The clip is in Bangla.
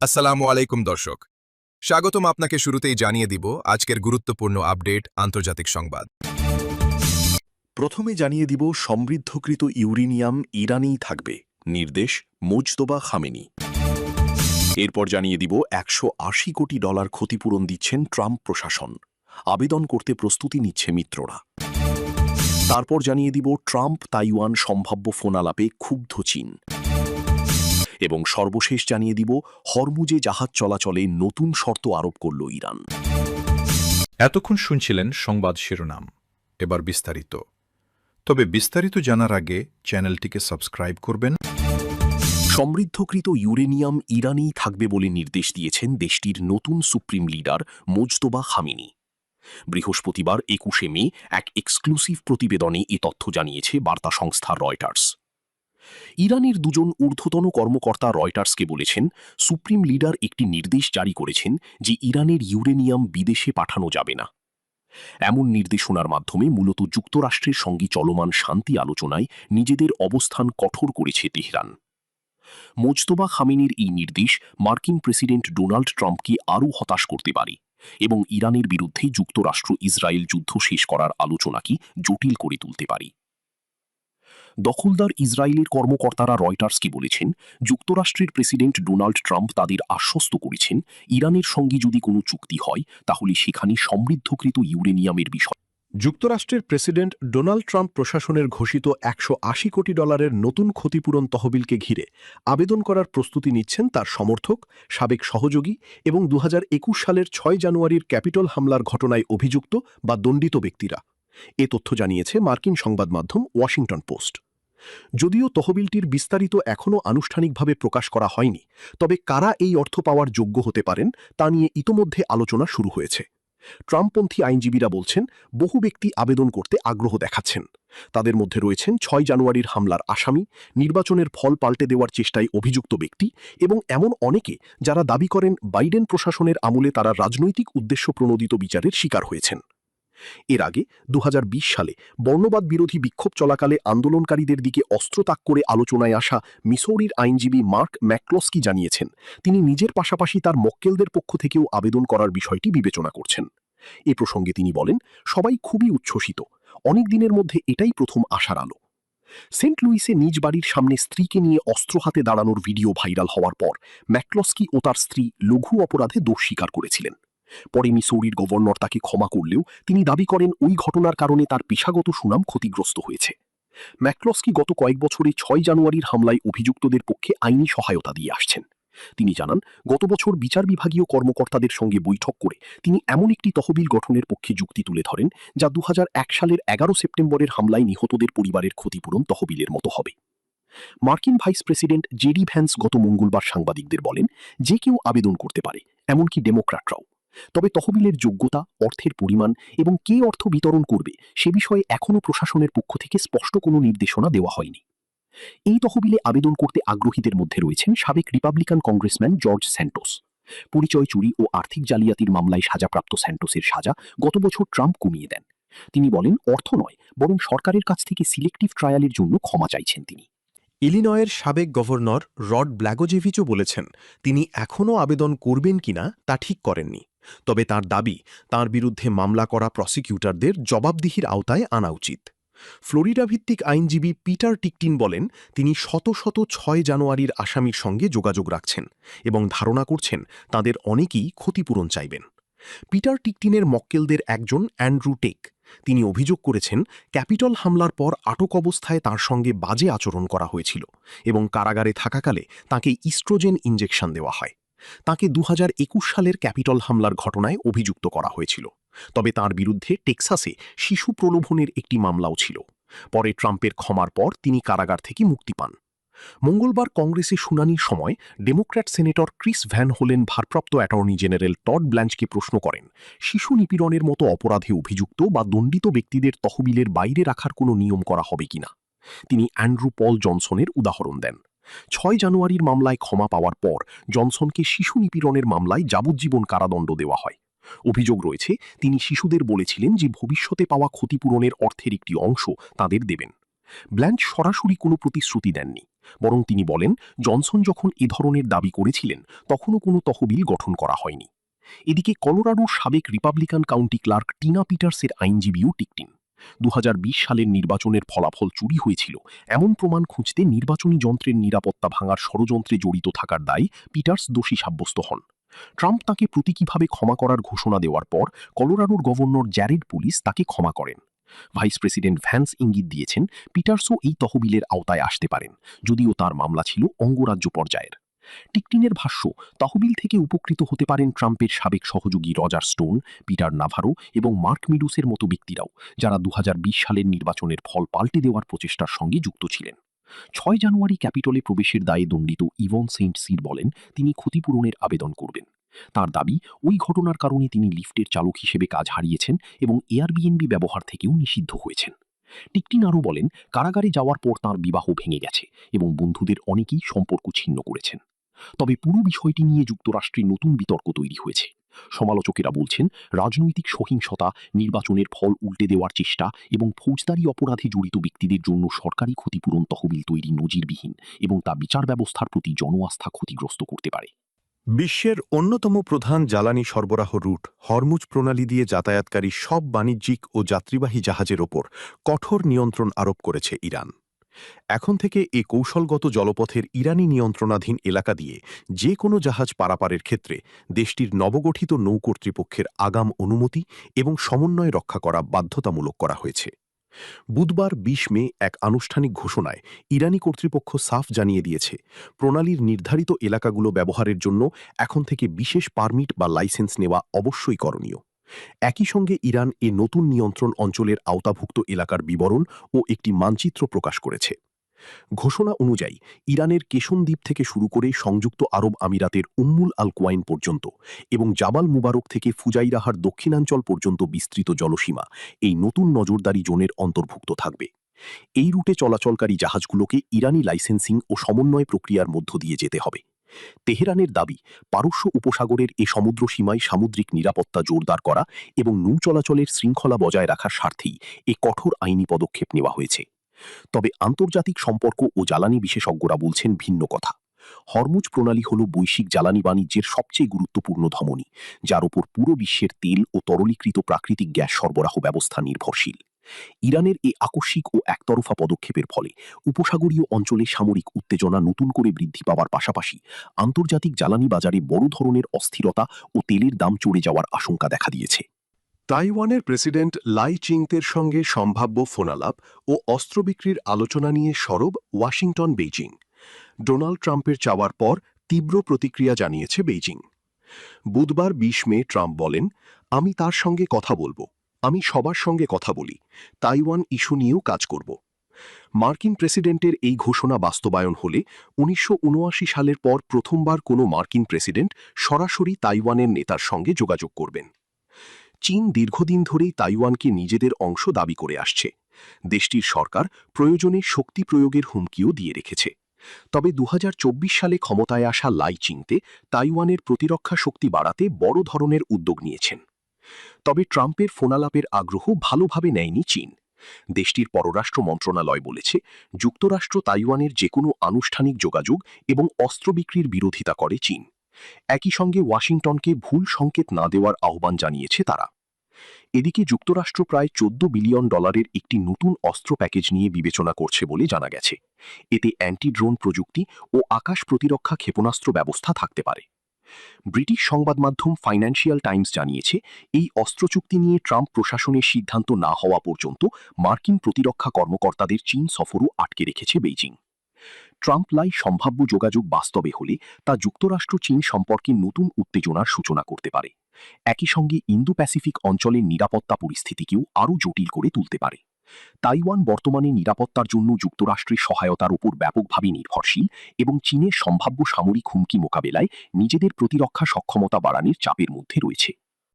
আসসালামু আলাইকুম দর্শক, স্বাগতম আপনাকে। শুরুতেই জানিয়ে দিব আজকের গুরুত্বপূর্ণ আপডেট আন্তর্জাতিক সংবাদ। প্রথমে জানিয়ে দিব সমৃদ্ধকৃত ইউরেনিয়াম ইরানেই থাকবে, নির্দেশ মুজতবা খামেনি। এরপর জানিয়ে দিব $180 কোটি ক্ষতিপূরণ দিচ্ছেন ট্রাম্প প্রশাসন, আবেদন করতে প্রস্তুতি নিচ্ছে মিত্ররা। তারপর জানিয়ে দিব ট্রাম্প তাইওয়ান সম্ভাব্য ফোনালাপে ক্ষুব্ধ চীন। এবং সর্বশেষ জানিয়ে দিব হরমুজে জাহাজ চলাচলে নতুন শর্ত আরোপ করল ইরান। এতক্ষণ শুনছিলেন সংবাদ শিরোনাম, এবার বিস্তারিত। তবে বিস্তারিত জানার আগে চ্যানেলটিকে সাবস্ক্রাইব করবেন। সমৃদ্ধকৃত ইউরেনিয়াম ইরানেই থাকবে বলে নির্দেশ দিয়েছেন দেশটির নতুন সুপ্রিম লিডার মুজতবা খামেনি। বৃহস্পতিবার 21শে মে এক এক্সক্লুসিভ প্রতিবেদনে এ তথ্য জানিয়েছে বার্তা সংস্থা রয়টার্স। ইরানের দুজন ঊর্ধ্বতন কর্মকর্তা রয়টার্সকে বলেছেন, সুপ্রিম লিডার একটি নির্দেশ জারি করেছেন যে ইরানের ইউরেনিয়াম বিদেশে পাঠানো যাবে না। এমন নির্দেশনার মাধ্যমে মূলত যুক্তরাষ্ট্রের সঙ্গে চলমান শান্তি আলোচনায় নিজেদের অবস্থান কঠোর করেছে তেহরান। মুজতবা খামেনির এই নির্দেশ মার্কিন প্রেসিডেন্ট ডোনাল্ড ট্রাম্পকে আরও হতাশ করতে পারে এবং ইরানের বিরুদ্ধে যুক্তরাষ্ট্র ইসরায়েল যুদ্ধ শেষ করার আলোচনাকে জটিল করে তুলতে পারে। দখলদার ইসরায়েলের কর্মকর্তারা রয়টার্সকে বলেছেন, যুক্তরাষ্ট্রের প্রেসিডেন্ট ডোনাল্ড ট্রাম্প তাদের আশ্বস্ত করেছেন, ইরানের সঙ্গে যদি কোনো চুক্তি হয় তাহলে সেখানে সমৃদ্ধকৃত ইউরেনিয়ামের বিষয়। যুক্তরাষ্ট্রের প্রেসিডেন্ট ডোনাল্ড ট্রাম্প প্রশাসনের ঘোষিত $180 কোটি নতুন ক্ষতিপূরণ তহবিলকে ঘিরে আবেদন করার প্রস্তুতি নিচ্ছেন তার সমর্থক, সাবেক সহযোগী এবং 2021 সালের 6 জানুয়ারির ক্যাপিটল হামলার ঘটনায় অভিযুক্ত বা দণ্ডিত ব্যক্তিরা। এ তথ্য জানিয়েছে মার্কিন সংবাদ মাধ্যম ওয়াশিংটন পোস্ট। যদিও তহবিলটির বিস্তারিত এখনও আনুষ্ঠানিকভাবে প্রকাশ করা হয়নি, তবে কারা এই অর্থ পাওয়ার যোগ্য হতে পারেন তা নিয়ে ইতোমধ্যে আলোচনা শুরু হয়েছে। ট্রাম্পপন্থী আইনজীবীরা বলছেন, বহু ব্যক্তি আবেদন করতে আগ্রহ দেখাচ্ছেন। তাদের মধ্যে রয়েছেন 6 জানুয়ারির হামলার আসামি, নির্বাচনের ফল পাল্টে দেওয়ার চেষ্টায় অভিযুক্ত ব্যক্তি এবং এমন অনেকে যারা দাবি করেন বাইডেন প্রশাসনের আমলে তারা রাজনৈতিক উদ্দেশ্য প্রণোদিত বিচারের শিকার হয়েছেন। এর আগে 2020 সালে বর্ণবাদ বিরোধী বিক্ষোভ চলাকালে আন্দোলনকারীদের দিকে অস্ত্র তাক করে আলোচনায় আসা মিসৌরির আইনজীবী মার্ক ম্যাকক্লস্কি জানিয়েছেন, তিনি নিজের পাশাপাশি তার মক্কেলদের পক্ষ থেকেও আবেদন করার বিষয়টি বিবেচনা করছেন। এ প্রসঙ্গে তিনি বলেন, সবাই খুবই উচ্ছ্বসিত, অনেক দিনের মধ্যে এটাই প্রথম আশার আলো। সেন্ট লুইসে নিজ বাড়ির সামনে স্ত্রীকে নিয়ে অস্ত্র হাতে দাঁড়ানোর ভিডিও ভাইরাল হওয়ার পর ম্যাকক্লস্কি ও তার স্ত্রী লঘু অপরাধে দোষ স্বীকার করেছিলেন। পরে মিসৌরির গভর্নর তাকে ক্ষমা করলেও তিনি দাবি করেন ওই ঘটনার কারণে তার পেশাগত সুনাম ক্ষতিগ্রস্ত হয়েছে। ম্যাকক্লস্কি গত কয়েক বছরে 6 জানুয়ারির হামলায় অভিযুক্তদের পক্ষে আইনি সহায়তা দিয়ে আসছেন। তিনি জানান, গত বছর বিচার বিভাগীয় কর্মকর্তাদের সঙ্গে বৈঠক করে তিনি এমন একটি তহবিল গঠনের পক্ষে যুক্তি তুলে ধরেন যা 2001 সালের 11 সেপ্টেম্বরের হামলায় নিহতদের পরিবারের ক্ষতিপূরণ তহবিলের মতো হবে। মার্কিন ভাইস প্রেসিডেন্ট জেডি ভ্যান্স গত মঙ্গলবার সাংবাদিকদের বলেন, যে কেউ আবেদন করতে পারে, এমনকি ডেমোক্র্যাটরাও। তবে তহবিলের যোগ্যতা, অর্থের পরিমাণ এবং কে অর্থ বিতরণ করবে সে বিষয়ে এখনও প্রশাসনের পক্ষ থেকে স্পষ্ট কোনো নির্দেশনা দেওয়া হয়নি। এই তহবিলে আবেদন করতে আগ্রহীদের মধ্যে রয়েছেন সাবেক রিপাবলিকান কংগ্রেসম্যান জর্জ স্যান্টোস। পরিচয় চুরি ও আর্থিক জালিয়াতির মামলায় সাজাপ্রাপ্ত স্যান্টোসের সাজা গত বছর ট্রাম্প কমিয়ে দেন। তিনি বলেন, অর্থ নয় বরং সরকারের কাছ থেকে সিলেক্টিভ ট্রায়ালের জন্য ক্ষমা চাইছেন তিনি। ইলিনয়ের সাবেক গভর্নর রড ব্ল্যাগোজেভিচও বলেছেন, তিনি এখনও আবেদন করবেন কিনা তা ঠিক করেননি। তবে তার দাবি, তার বিরুদ্ধে মামলা করা প্রসিকিউটরদের জবাবদিহির আওতায় আনা উচিত। ফ্লোরিডা ভিত্তিক আইনজীবী পিটার টিকটিন বলেন, তিনি শত শত 6 জানুয়ারির আসামির সঙ্গে যোগাযোগ রাখছেন এবং ধারণা করছেন তাদের অনেকেই ক্ষতিপূরণ চাইবেন। পিটার টিকটিনের মক্কেলদের একজন অ্যান্ড্রু টেক, তিনি অভিযোগ করেছেন, ক্যাপিটল হামলার পর আটক অবস্থায় তার সঙ্গে বাজে আচরণ করা হয়েছিল এবং কারাগারে থাকাকালে তাকে ইস্ট্রোজেন ইনজেকশন দেওয়া হয়। তাকে 2021 সালের ক্যাপিটল হামলার ঘটনায় অভিযুক্ত করা হয়েছিল। তবে তার বিরুদ্ধে টেক্সাসে শিশু প্রলোভনের একটি মামলাও ছিল। পরে ট্রাম্পের ক্ষমার পর তিনি কারাগার থেকে মুক্তি পান। মঙ্গলবার কংগ্রেসে শুনানির সময় Democrat senator Chris van Hollen ভারপ্রাপ্ত অ্যাটর্নি জেনারেল টড ব্ল্যাঞ্চকে প্রশ্ন করেন, শিশু নিপীড়নের মতো অপরাধে অভিযুক্ত বা দণ্ডিত ব্যক্তিদের তহবিলের বাইরে রাখার কোনো নিয়ম করা হবে কিনা। তিনি অ্যান্ড্রু পল জনসনের উদাহরণ দেন। 6 জানুয়ারির মামলায় ক্ষমা পাওয়ার পর জনসনকে শিশু নিপীড়নের মামলায় যাবজ্জীবন কারাদণ্ড দেওয়া হয়। অভিযোগ রয়েছে, তিনি শিশুদের বলেছিলেন যে ভবিষ্যতে পাওয়া ক্ষতিপূরণের অর্থের একটি অংশ তাদের দেবেন। ব্ল্যাঞ্চ সরাসরি কোনো প্রতিশ্রুতি দেননি, বরং তিনি বলেন জনসন যখন এ ধরনের দাবি করেছিলেন তখনও কোনো তহবিল গঠন করা হয়নি। এদিকে কলোরাডোর সাবেক রিপাবলিকান কাউন্টি ক্লার্ক টিনা পিটার্সের আইনজীবীও টিকটিন। 2020 সালের নির্বাচনের ফলাফল চুরি হয়েছিল এমন প্রমাণ খুঁজতে নির্বাচনী যন্ত্রের নিরাপত্তা ভাঙার ষড়যন্ত্রে জড়িত থাকার দায় পিটার্স দোষী সাব্যস্ত হন। ট্রাম্প তাকে প্রতীকীভাবে ক্ষমা করার ঘোষণা দেওয়ার পর কলোরাডোর গভর্নর জ্যারেড পুলিস তাকে ক্ষমা করেন। ভাইস প্রেসিডেন্ট ভ্যান্স ইঙ্গিত দিয়েছেন পিটার্সও এই তহবিলের আওতায় আসতে পারেন, যদিও তার মামলা ছিল অঙ্গরাজ্য পর্যায়ের। টিকটিনের ভাষ্য, তহবিল থেকে উপকৃত হতে পারেন ট্রাম্পের সাবেক সহযোগী রজার স্টোন, পিটার নাভারো এবং মার্ক মিডুসের মতো ব্যক্তিরাও, যারা 2020 সালের নির্বাচনের ফল পাল্টে দেওয়ার প্রচেষ্টার সঙ্গে যুক্ত ছিলেন। 6 জানুয়ারি ক্যাপিটলে প্রবেশের দায়ে দণ্ডিত ইভন সেন্ট সির বলেন তিনি ক্ষতিপূরণের আবেদন করবেন। তার দাবি, ওই ঘটনার কারণে তিনি লিফটের চালক হিসেবে কাজ হারিয়েছেন এবং এয়ারবিএনবি ব্যবহার থেকেও নিষিদ্ধ হয়েছেন। টিকটিন আরও বলেন, কারাগারে যাওয়ার পর তাঁর বিবাহ ভেঙে গেছে এবং বন্ধুদের অনেকেই সম্পর্ক ছিন্ন করেছেন। তবে পুরো বিষয়টি নিয়ে যুক্তরাষ্ট্রে নতুন বিতর্ক তৈরি হয়েছে। সমালোচকেরা বলছেন, রাজনৈতিক সহিংসতা, নির্বাচনের ফল উল্টে দেওয়ার চেষ্টা এবং ফৌজদারি অপরাধে জড়িত ব্যক্তিদের জন্য সরকারি ক্ষতিপূরণ তহবিল তৈরি নজিরবিহীন এবং তা বিচার ব্যবস্থার প্রতি জনআস্থা ক্ষতিগ্রস্ত করতে পারে। বিশ্বের অন্যতম প্রধান জ্বালানি সরবরাহ রুট হরমুজ প্রণালী দিয়ে যাতায়াতকারী সব বাণিজ্যিক ও যাত্রীবাহী জাহাজের ওপর কঠোর নিয়ন্ত্রণ আরোপ করেছে ইরান। এখন থেকে এ কৌশলগত জলপথের ইরানি নিয়ন্ত্রণাধীন এলাকা দিয়ে যে কোনো জাহাজ পারাপারের ক্ষেত্রে দেশটির নবগঠিত নৌ কর্তৃপক্ষের আগাম অনুমতি এবং সমন্বয় রক্ষা করা বাধ্যতামূলক করা হয়েছে। বুধবার 20 মে এক আনুষ্ঠানিক ঘোষণায় ইরানি কর্তৃপক্ষ সাফ জানিয়ে দিয়েছে, প্রণালীর নির্ধারিত এলাকাগুলো ব্যবহারের জন্য এখন থেকে বিশেষ পারমিট বা লাইসেন্স নেওয়া অবশ্যই করণীয়। একই সঙ্গে ইরান এ নতুন নিয়ন্ত্রণ অঞ্চলের আওতাভুক্ত এলাকার বিবরণ ও একটি মানচিত্র প্রকাশ করেছে। ঘোষণা অনুযায়ী ইরানের কেশন দ্বীপ থেকে শুরু করে সংযুক্ত আরব আমিরাতের উম্মুল আল কোয়াইন পর্যন্ত এবং জাবাল মুবারক থেকে ফুজাইরাহার দক্ষিণাঞ্চল পর্যন্ত বিস্তৃত জলসীমা এই নতুন নজরদারি জোনের অন্তর্ভুক্ত থাকবে। এই রুটে চলাচলকারী জাহাজগুলোকে ইরানি লাইসেন্সিং ও সমন্বয় প্রক্রিয়ার মধ্য দিয়ে যেতে হবে। তেহরানের দাবি, পারস্য উপসাগরের এ সমুদ্র সীমায় সামুদ্রিক নিরাপত্তা জোরদার করা এবং নৌ চলাচলের শৃঙ্খলা বজায় রাখার স্বার্থেই এ কঠোর আইনি পদক্ষেপ নেওয়া হয়েছে। তবে আন্তর্জাতিক সম্পর্ক ও জ্বালানি বিশেষজ্ঞরা বলছেন ভিন্ন কথা। হরমুজ প্রণালী হল বৈশ্বিক জ্বালানি বাণিজ্যের সবচেয়ে গুরুত্বপূর্ণ ধমনী, যার উপর পুরো বিশ্বের তেল ও তরলীকৃত প্রাকৃতিক গ্যাস সরবরাহ ব্যবস্থা নির্ভরশীল। ইরানের এই আকস্মিক ও একতরফা পদক্ষেপের ফলে উপসাগরীয় অঞ্চলে সামরিক উত্তেজনা নতুন করে বৃদ্ধি পাওয়ার পাশাপাশি আন্তর্জাতিক জ্বালানি বাজারে বড় ধরনের অস্থিরতা ও তেলের দাম চড়ে যাওয়ার আশঙ্কা দেখা দিয়েছে। তাইওয়ানের প্রেসিডেন্ট লাই চিংতের সঙ্গে সম্ভাব্য ফোনালাপ ও অস্ত্র বিক্রির আলোচনা নিয়ে সরব ওয়াশিংটন বেইজিং। ডোনাল্ড ট্রাম্পের চাওয়ার পর তীব্র প্রতিক্রিয়া জানিয়েছে বেইজিং। বুধবার 20 মে ট্রাম্প বলেন, আমি তার সঙ্গে কথা বলবো, আমি সবার সঙ্গে কথা বলি, তাইওয়ান ইস্যু নিয়েও কাজ করব। মার্কিন প্রেসিডেন্টের এই ঘোষণা বাস্তবায়ন হলে 1979 সালের পর প্রথমবার কোনো মার্কিন প্রেসিডেন্ট সরাসরি তাইওয়ানের নেতার সঙ্গে যোগাযোগ করবেন। চীন দীর্ঘদিন ধরেই তাইওয়ানকে নিজেদের অংশ দাবি করে আসছে। দেশটির সরকার প্রয়োজনে শক্তি প্রয়োগের হুমকিও দিয়ে রেখেছে। তবে 2024 সালে ক্ষমতায় আসা লাই চিংতে তাইওয়ানের প্রতিরক্ষা শক্তি বাড়াতে বড় ধরনের উদ্যোগ নিয়েছেন। তবে ট্রাম্পের ফোনালাপের আগ্রহ ভালোভাবে নেয়নি চীন। দেশটির পররাষ্ট্র মন্ত্রণালয় বলেছে, যুক্তরাষ্ট্র তাইওয়ানের যেকোনো আনুষ্ঠানিক যোগাযোগ এবং অস্ত্র বিক্রির বিরোধিতা করে চীন। একই সঙ্গে ওয়াশিংটনকে ভুল সংকেত না দেওয়ার আহ্বান জানিয়েছে তারা। এদিকে যুক্তরাষ্ট্র প্রায় $14 বিলিয়ন একটি নতুন অস্ত্র প্যাকেজ নিয়ে বিবেচনা করছে বলে জানা গেছে। এতে অ্যান্টি ড্রোন প্রযুক্তি ও আকাশ প্রতিরক্ষা ক্ষেপণাস্ত্র ব্যবস্থা থাকতে পারে। ব্রিটিশ সংবাদ মাধ্যম ফাইন্যান্সিয়াল টাইমস জানিয়েছে, এই অস্ত্র চুক্তি নিয়ে ট্রাম্প প্রশাসনের সিদ্ধান্ত না হওয়া পর্যন্ত মার্কিন প্রতিরক্ষা কর্মকর্তাদের চীন সফরও আটকে রেখেছে বেইজিং। ট্রাম্প লাই সম্ভাব্য যোগাযোগ বাস্তবে হলে তা যুক্তরাষ্ট্র চীন সম্পর্কে নতুন উত্তেজনার সূচনা করতে পারে। একই সঙ্গে ইন্দো প্যাসিফিক অঞ্চলের নিরাপত্তা পরিস্থিতিকেও আরও জটিল করে তুলতে পারে। তাইওয়ান বর্তমানে নিরাপত্তার জন্য যুক্তরাষ্ট্রের সহায়তার উপর ব্যাপকভাবে নির্ভরশীল এবং চীনের সম্ভাব্য সামরিক হুমকি মোকাবেলায় নিজেদের প্রতিরক্ষা সক্ষমতা বাড়ানোর চাপের মধ্যে রয়েছে।